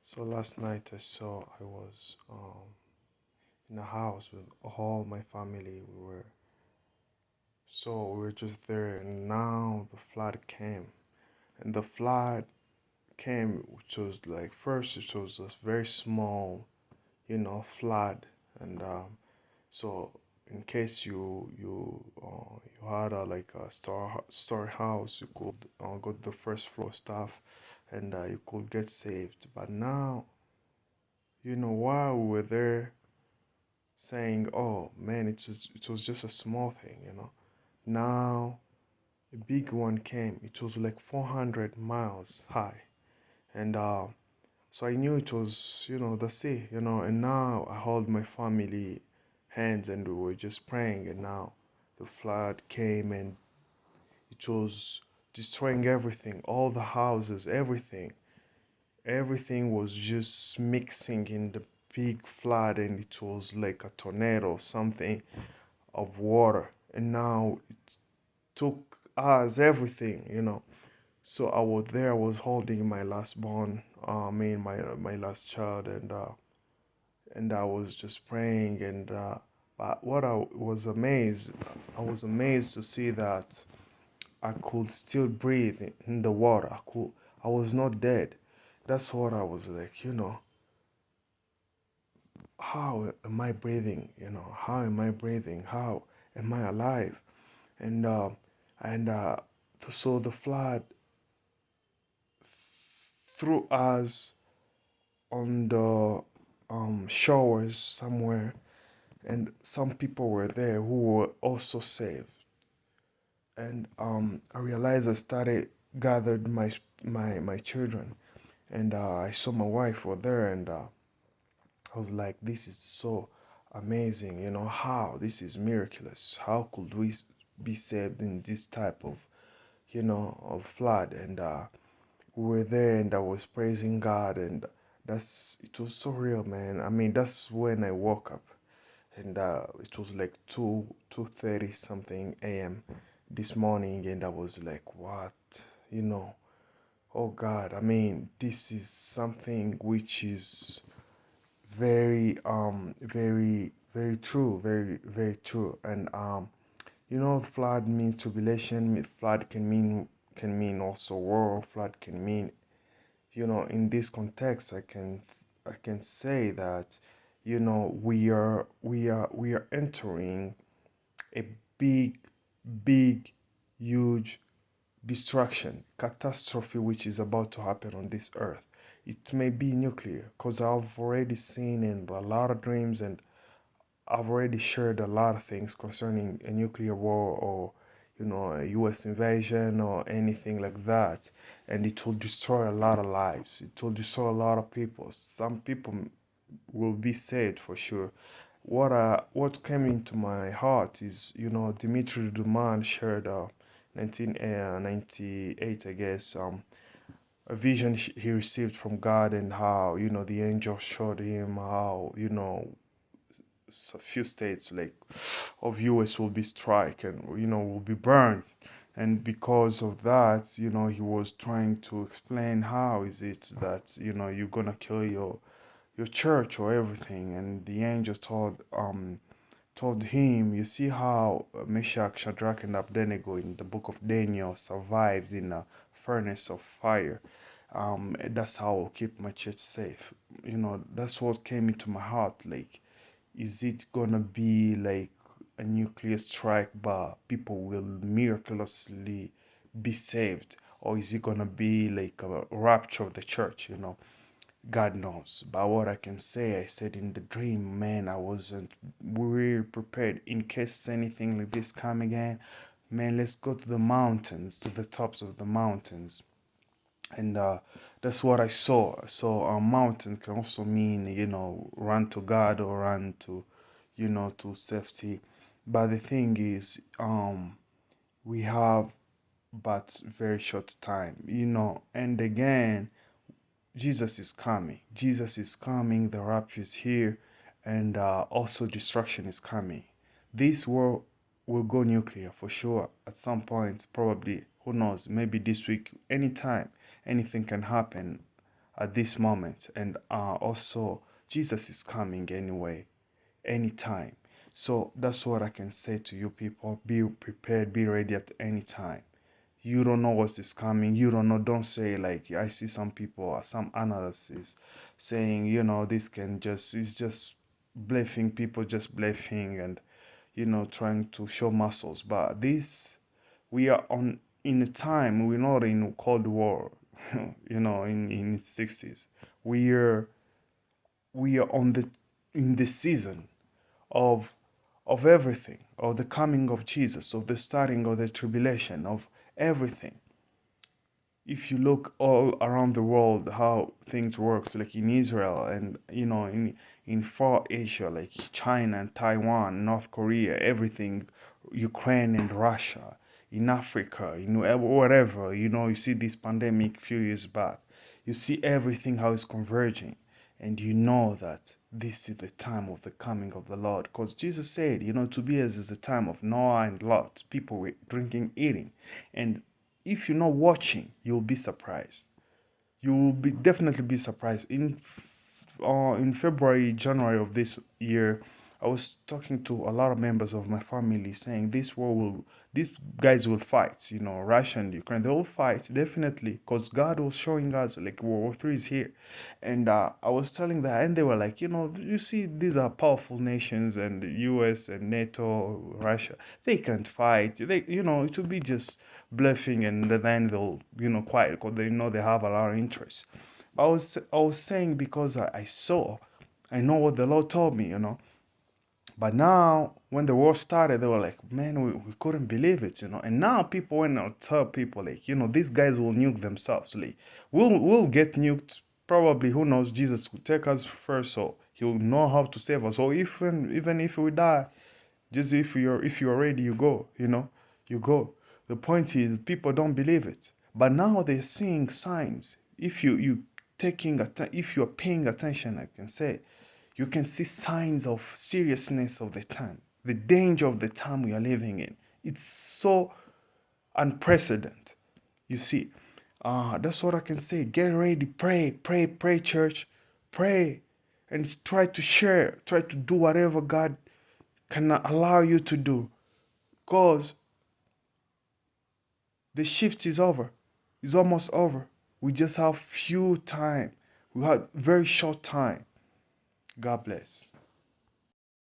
So last night I was in a house with all my family. We were just there, and now the flood came. And the flood came, which was like first it was a very small, flood, and so in case you had a storehouse, you could go to the first floor stuff, and you could get saved. But now, while we were there saying, "Oh man, it was just a small thing," Now a big one came. It was like 400 miles high, and so I knew it was, the sea, And now I hold my family hands, and we were just praying, and now the flood came, and it was destroying everything, all the houses, everything. Everything was just mixing in the big flood, and it was like a tornado, something of water. And now it took us everything. So I was there, I was holding my last born, my last child, and I was just praying, and but what I was amazed to see that I could still breathe in the water. I was not dead. That's what I was like, how am I breathing? How am I breathing? How am I alive? And and so the flood threw us on the showers somewhere, and some people were there who were also saved. And I realized I started gathered my children, and I saw my wife were there, and I was like, this is so amazing, how this is miraculous. How could we be saved in this type of of flood? And we were there, and I was praising God, and it was so real, man. I mean, that's when I woke up, and it was like 2:30 something a.m. this morning, and I was like, what, you know? Oh God, I mean, this is something which is very true, very true. And flood means tribulation. Flood can mean also war. Flood can mean, in this context, I can say that, we are entering a big, big, huge destruction, catastrophe which is about to happen on this earth. It may be nuclear, because I've already seen in a lot of dreams, and I've already shared a lot of things concerning a nuclear war, or a US invasion or anything like that. And it will destroy a lot of lives. It will destroy a lot of people. Some people will be saved for sure. What came into my heart is, Dimitri Duman shared 1998, I guess, a vision he received from God, and how, the angel showed him how, a few states like of US will be strike, and will be burned. And because of that, he was trying to explain how is it that, you're gonna kill your church or everything. And the angel told him, you see how Meshach, Shadrach, and Abednego in the book of Daniel survived in a furnace of fire. That's how I'll keep my church safe. That's what came into my heart. Like, is it gonna be like a nuclear strike, but people will miraculously be saved? Or is it gonna be like a rapture of the church? God knows. But what I can say, I said in the dream, man, I wasn't really prepared in case anything like this come again. Man, let's go to the mountains, to the tops of the mountains. And that's what I saw. So a mountain can also mean, run to God or run to safety. But the thing is, we have but very short time, and again, Jesus is coming. Jesus is coming. The rapture is here, and also destruction is coming. This world will go nuclear for sure at some point. Probably, who knows? Maybe this week, anytime, anything can happen. at this moment. And also, Jesus is coming anyway, anytime. So that's what I can say to you people. Be prepared, be ready at any time. You don't know what is coming. You don't know. Don't say, like, I see some people, some analysis saying, this can just, it's just bluffing, people just bluffing and, trying to show muscles. But this, we are in a time, we're not in Cold War, in its 60s. We are, we are in the season of everything, of the coming of Jesus, of the starting of the tribulation, of everything. If you look all around the world how things work, like in Israel and in far Asia, like China and Taiwan, North Korea, everything, Ukraine and Russia, in Africa, whatever, you see this pandemic few years back, you see everything how it's converging, and you know that this is the time of the coming of the Lord, because Jesus said, Tobias is the time of Noah and Lot. People were drinking, eating, and if you're not watching, you'll be surprised. You will be definitely be surprised. In February, January of this year, I was talking to a lot of members of my family saying these guys will fight. Russia and Ukraine, they will fight definitely because God was showing us like World War III is here, and I was telling that, and they were like, you see, these are powerful nations, and the U.S. and NATO, Russia, they can't fight. It would be just bluffing, and then they'll quiet because they know they have a lot of interest. I was saying because I know what the Lord told me. But now, when the war started, they were like, man, we couldn't believe it. And now people, when I tell people, like, these guys will nuke themselves. Like, we'll get nuked. Probably, who knows, Jesus will take us first, so he'll know how to save us. Or even if we die, just if you're ready, you go. You go. The point is, people don't believe it. But now they're seeing signs. If you're paying attention, I can say, you can see signs of seriousness of the time, the danger of the time we are living in. It's so unprecedented. You see, that's what I can say. Get ready, pray, pray, pray, church, pray, and try to share, try to do whatever God can allow you to do, because the shift is over. It's almost over. We just have few time. We have very short time. God bless.